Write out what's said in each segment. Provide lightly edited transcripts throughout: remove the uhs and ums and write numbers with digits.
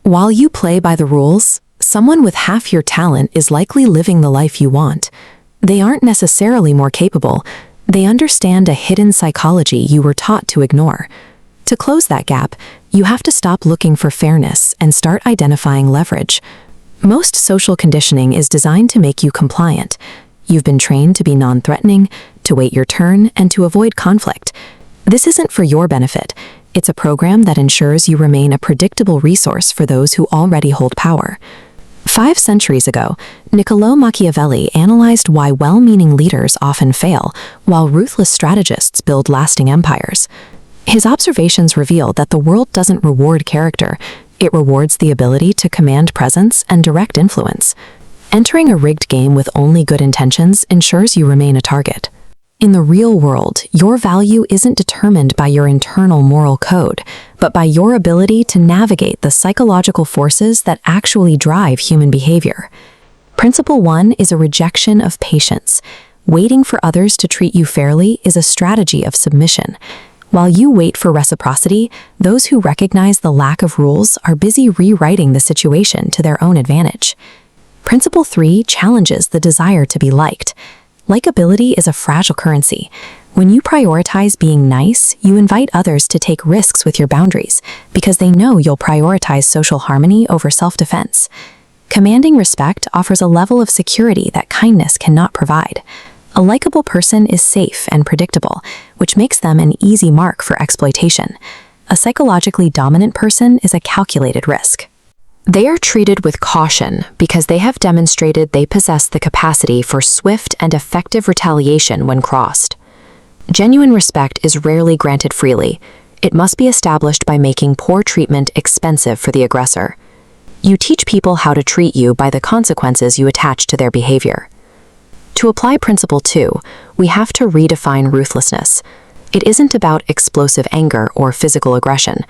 While you play by the rules, someone with half your talent is likely living the life you want. They aren't necessarily more capable. They understand a hidden psychology you were taught to ignore. To close that gap, you have to stop looking for fairness and start identifying leverage. Most social conditioning is designed to make you compliant. You've been trained to be non-threatening, to wait your turn, and to avoid conflict. This isn't for your benefit. It's a program that ensures you remain a predictable resource for those who already hold power. 5 centuries ago, Niccolò Machiavelli analyzed why well-meaning leaders often fail, while ruthless strategists build lasting empires. His observations reveal that the world doesn't reward character, it rewards the ability to command presence and direct influence. Entering a rigged game with only good intentions ensures you remain a target. In the real world, your value isn't determined by your internal moral code, but by your ability to navigate the psychological forces that actually drive human behavior. Principle 1 is a rejection of patience. Waiting for others to treat you fairly is a strategy of submission. While you wait for reciprocity, those who recognize the lack of rules are busy rewriting the situation to their own advantage. Principle 3 challenges the desire to be liked. Likability is a fragile currency. When you prioritize being nice, you invite others to take risks with your boundaries because they know you'll prioritize social harmony over self-defense. Commanding respect offers a level of security that kindness cannot provide. A likable person is safe and predictable, which makes them an easy mark for exploitation. A psychologically dominant person is a calculated risk. They are treated with caution because they have demonstrated they possess the capacity for swift and effective retaliation when crossed. Genuine respect is rarely granted freely. It must be established by making poor treatment expensive for the aggressor. You teach people how to treat you by the consequences you attach to their behavior. To apply Principle 2, we have to redefine ruthlessness. It isn't about explosive anger or physical aggression.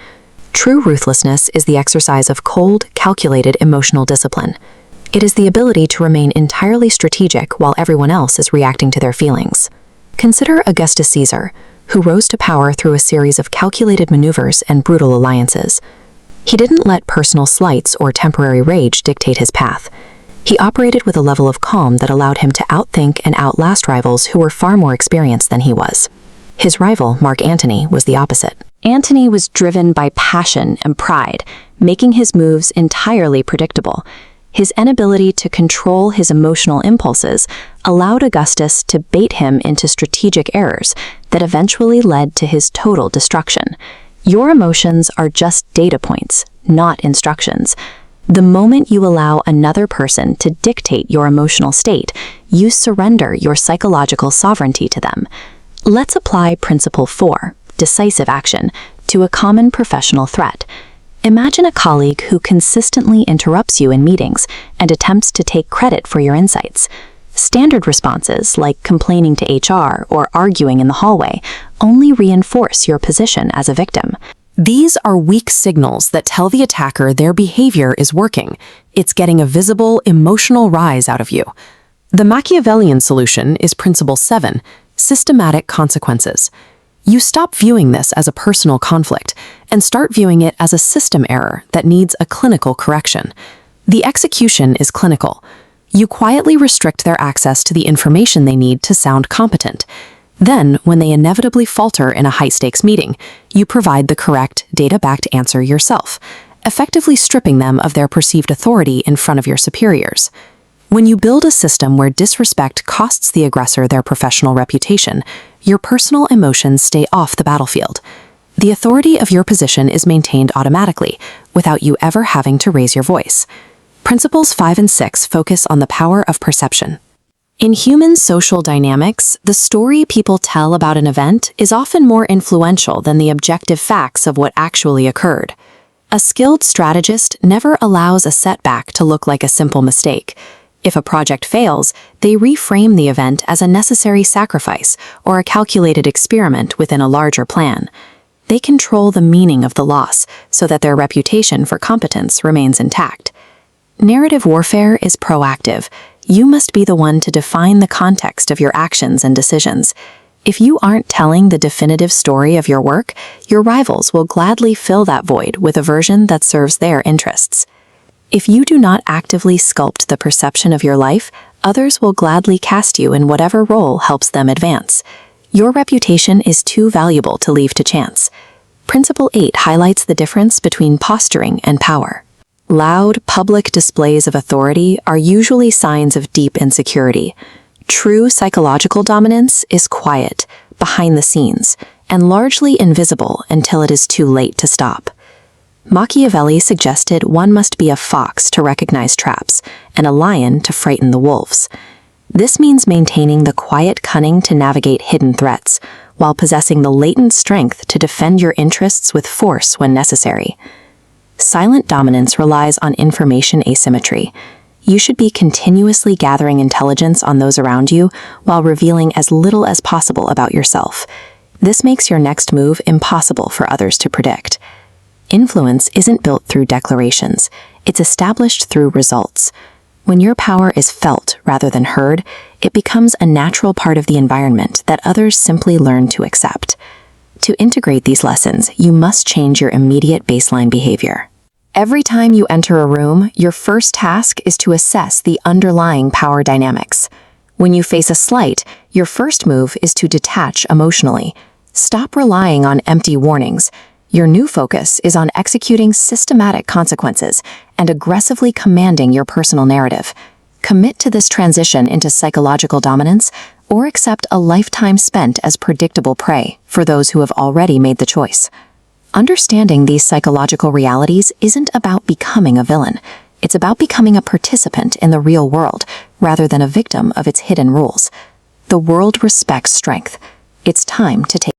True ruthlessness is the exercise of cold, calculated emotional discipline. It is the ability to remain entirely strategic while everyone else is reacting to their feelings. Consider Augustus Caesar, who rose to power through a series of calculated maneuvers and brutal alliances. He didn't let personal slights or temporary rage dictate his path. He operated with a level of calm that allowed him to outthink and outlast rivals who were far more experienced than he was. His rival, Mark Antony, was the opposite. Antony was driven by passion and pride, making his moves entirely predictable. His inability to control his emotional impulses allowed Augustus to bait him into strategic errors that eventually led to his total destruction. Your emotions are just data points, not instructions. The moment you allow another person to dictate your emotional state, you surrender your psychological sovereignty to them. Let's apply Principle 4, decisive action, to a common professional threat. Imagine a colleague who consistently interrupts you in meetings and attempts to take credit for your insights. Standard responses, like complaining to HR or arguing in the hallway, only reinforce your position as a victim. These are weak signals that tell the attacker their behavior is working. It's getting a visible, emotional rise out of you. The Machiavellian solution is Principle 7, systematic consequences. You stop viewing this as a personal conflict and start viewing it as a system error that needs a clinical correction. The execution is clinical. You quietly restrict their access to the information they need to sound competent. Then, when they inevitably falter in a high-stakes meeting, you provide the correct, data-backed answer yourself, effectively stripping them of their perceived authority in front of your superiors. When you build a system where disrespect costs the aggressor their professional reputation, your personal emotions stay off the battlefield. The authority of your position is maintained automatically, without you ever having to raise your voice. Principles 5 and 6 focus on the power of perception. In human social dynamics, the story people tell about an event is often more influential than the objective facts of what actually occurred. A skilled strategist never allows a setback to look like a simple mistake. If a project fails, they reframe the event as a necessary sacrifice or a calculated experiment within a larger plan. They control the meaning of the loss so that their reputation for competence remains intact. Narrative warfare is proactive. You must be the one to define the context of your actions and decisions. If you aren't telling the definitive story of your work, your rivals will gladly fill that void with a version that serves their interests. If you do not actively sculpt the perception of your life, others will gladly cast you in whatever role helps them advance. Your reputation is too valuable to leave to chance. Principle 8 highlights the difference between posturing and power. Loud, public displays of authority are usually signs of deep insecurity. True psychological dominance is quiet, behind the scenes, and largely invisible until it is too late to stop. Machiavelli suggested one must be a fox to recognize traps, and a lion to frighten the wolves. This means maintaining the quiet cunning to navigate hidden threats, while possessing the latent strength to defend your interests with force when necessary. Silent dominance relies on information asymmetry. You should be continuously gathering intelligence on those around you while revealing as little as possible about yourself. This makes your next move impossible for others to predict. Influence isn't built through declarations, it's established through results. When your power is felt rather than heard, it becomes a natural part of the environment that others simply learn to accept. To integrate these lessons, you must change your immediate baseline behavior. Every time you enter a room, your first task is to assess the underlying power dynamics. When you face a slight, your first move is to detach emotionally. Stop relying on empty warnings. Your new focus is on executing systematic consequences and aggressively commanding your personal narrative. Commit to this transition into psychological dominance, or accept a lifetime spent as predictable prey for those who have already made the choice. Understanding these psychological realities isn't about becoming a villain. It's about becoming a participant in the real world, rather than a victim of its hidden rules. The world respects strength. It's time to take